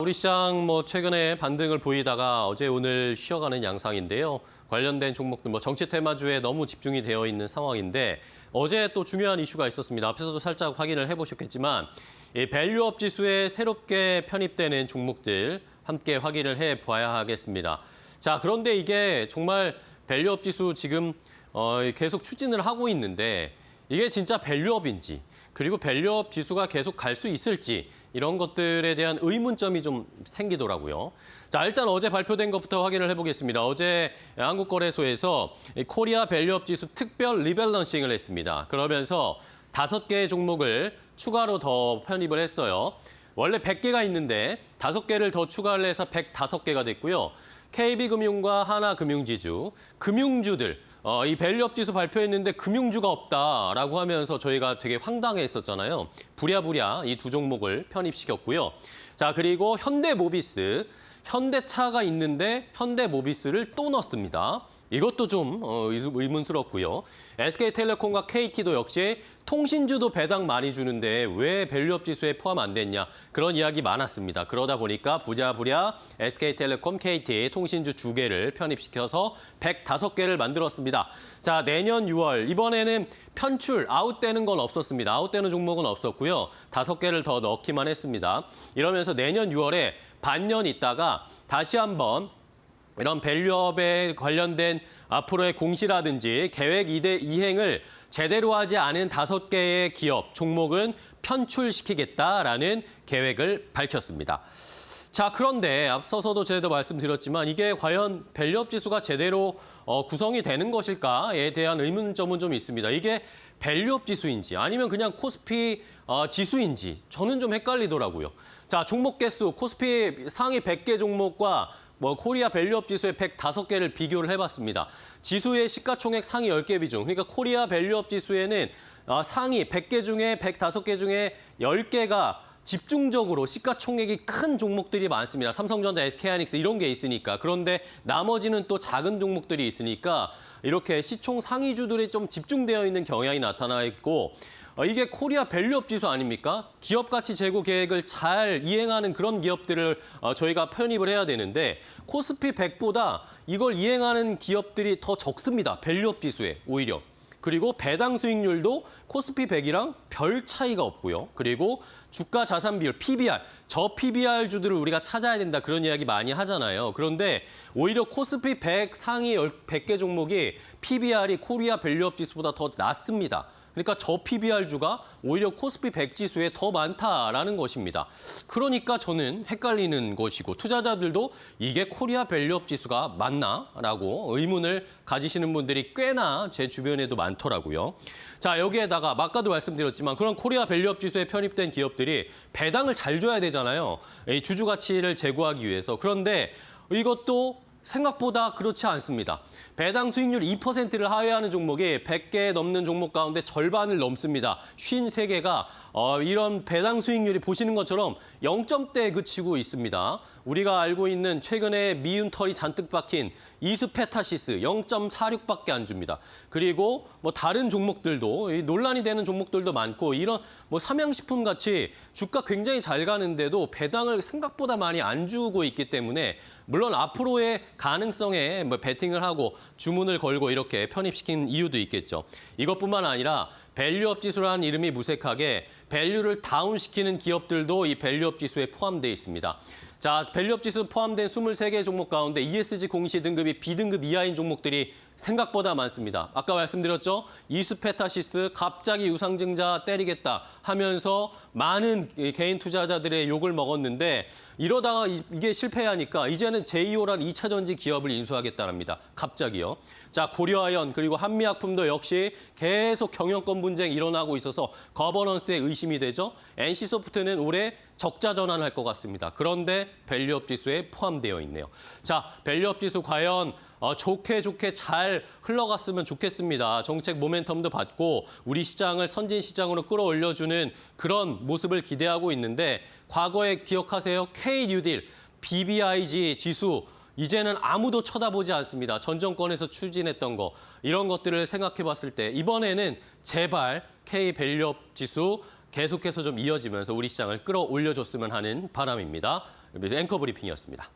우리 시장 최근에 반등을 보이다가 어제 오늘 쉬어가는 양상인데요. 관련된 종목들 정치 테마주에 너무 집중이 되어 있는 상황인데 어제 또 중요한 이슈가 있었습니다. 앞에서도 살짝 확인을 해보셨겠지만 이 밸류업 지수에 새롭게 편입되는 종목들 함께 확인을 해봐야 하겠습니다. 자, 그런데 이게 정말 밸류업 지수 지금 계속 추진을 하고 있는데 이게 진짜 밸류업인지 그리고 밸류업 지수가 계속 갈 수 있을지 이런 것들에 대한 의문점이 좀 생기더라고요. 자, 일단 어제 발표된 것부터 확인을 해보겠습니다. 어제 한국거래소에서 코리아 밸류업 지수 특별 리밸런싱을 했습니다. 그러면서 5개의 종목을 추가로 더 편입을 했어요. 원래 100개가 있는데 5개를 더 추가를 해서 105개가 됐고요. KB금융과 하나금융지주, 금융주들, 이 밸류업 지수 발표했는데 금융주가 없다라고 하면서 저희가 되게 황당해했었잖아요. 부랴부랴 이 두 종목을 편입시켰고요. 자, 그리고 현대모비스, 현대차가 있는데 현대모비스를 또 넣습니다. 이것도 좀 의문스럽고요. SK텔레콤과 KT도 역시 통신주도 배당 많이 주는데 왜 밸류업 지수에 포함 안 됐냐 그런 이야기 많았습니다. 그러다 보니까 부랴부랴 SK텔레콤, KT 통신주 2개를 편입시켜서 105개를 만들었습니다. 자, 내년 6월 이번에는 편출, 아웃되는 건 없었습니다. 아웃되는 종목은 없었고요. 5개를 더 넣기만 했습니다. 이러면서 내년 6월에 반년 있다가 다시 한번 이런 밸류업에 관련된 앞으로의 공시라든지 계획 이행을 제대로 하지 않은 5개의 기업, 종목은 편출시키겠다라는 계획을 밝혔습니다. 자, 그런데 앞서서도 제가 말씀드렸지만 이게 과연 밸류업 지수가 제대로 구성이 되는 것일까에 대한 의문점은 좀 있습니다. 이게 밸류업 지수인지 아니면 그냥 코스피 지수인지 저는 좀 헷갈리더라고요. 자, 종목 개수 코스피 상위 100개 종목과 코리아 밸류업 지수의 105개를 비교를 해봤습니다. 지수의 시가총액 상위 10개 비중, 그러니까 코리아 밸류업 지수에는 상위 100개 중에 105개 중에 10개가 집중적으로 시가총액이 큰 종목들이 많습니다. 삼성전자, SK하이닉스 이런 게 있으니까. 그런데 나머지는 또 작은 종목들이 있으니까 이렇게 시총 상위주들이 좀 집중되어 있는 경향이 나타나 있고 이게 코리아 밸류업 지수 아닙니까? 기업 가치 제고 계획을 잘 이행하는 그런 기업들을 저희가 편입을 해야 되는데 코스피 100보다 이걸 이행하는 기업들이 더 적습니다. 밸류업 지수에 오히려. 그리고 배당 수익률도 코스피 100이랑 별 차이가 없고요. 그리고 주가 자산 비율, PBR, 저 PBR 주들을 우리가 찾아야 된다 그런 이야기 많이 하잖아요. 그런데 오히려 코스피 100 상위 100개 종목이 PBR이 코리아 밸류업 지수보다 더 낮습니다. 그러니까 저 PBR주가 오히려 코스피 100 지수에 더 많다라는 것입니다. 그러니까 저는 헷갈리는 것이고 투자자들도 이게 코리아 밸류업 지수가 맞나라고 의문을 가지시는 분들이 꽤나 제 주변에도 많더라고요. 자, 여기에다가 아까도 말씀드렸지만 그런 코리아 밸류업 지수에 편입된 기업들이 배당을 잘 줘야 되잖아요. 이 주주 가치를 제고하기 위해서. 그런데 이것도 생각보다 그렇지 않습니다. 배당 수익률 2%를 하회하는 종목이 100개 넘는 종목 가운데 절반을 넘습니다. 53개가 이런 배당 수익률이 보시는 것처럼 0점대에 그치고 있습니다. 우리가 알고 있는 최근에 미운 털이 잔뜩 박힌 이수페타시스 0.46밖에 안 줍니다. 그리고 다른 종목들도 논란이 되는 종목들도 많고 이런 삼양식품 같이 주가 굉장히 잘 가는데도 배당을 생각보다 많이 안 주고 있기 때문에 물론 앞으로의 가능성에 베팅을 하고 주문을 걸고 이렇게 편입시킨 이유도 있겠죠. 이것뿐만 아니라 밸류업 지수라는 이름이 무색하게 밸류를 다운시키는 기업들도 이 밸류업 지수에 포함되어 있습니다. 자, 밸류업 지수 포함된 23개 종목 가운데 ESG 공시 등급이 B등급 이하인 종목들이 생각보다 많습니다. 아까 말씀드렸죠? 이수페타시스 갑자기 유상증자 때리겠다 하면서 많은 개인 투자자들의 욕을 먹었는데 이러다가 이게 실패하니까 이제는 제2호란 2차 전지 기업을 인수하겠다랍니다. 갑자기요. 자, 고려아연 그리고 한미약품도 역시 계속 경영권 분쟁이 일어나고 있어서 거버넌스에 의심이 되죠. NC소프트는 올해 적자 전환할 것 같습니다. 그런데 밸류업 지수에 포함되어 있네요. 자, 밸류업 지수 과연 좋게 잘 흘러갔으면 좋겠습니다. 정책 모멘텀도 받고 우리 시장을 선진 시장으로 끌어올려주는 그런 모습을 기대하고 있는데 과거에 기억하세요? K-뉴딜, BBIG 지수 이제는 아무도 쳐다보지 않습니다. 전 정권에서 추진했던 거 이런 것들을 생각해 봤을 때 이번에는 제발 K 밸류업 지수 계속해서 좀 이어지면서 우리 시장을 끌어올려줬으면 하는 바람입니다. 앵커 브리핑이었습니다.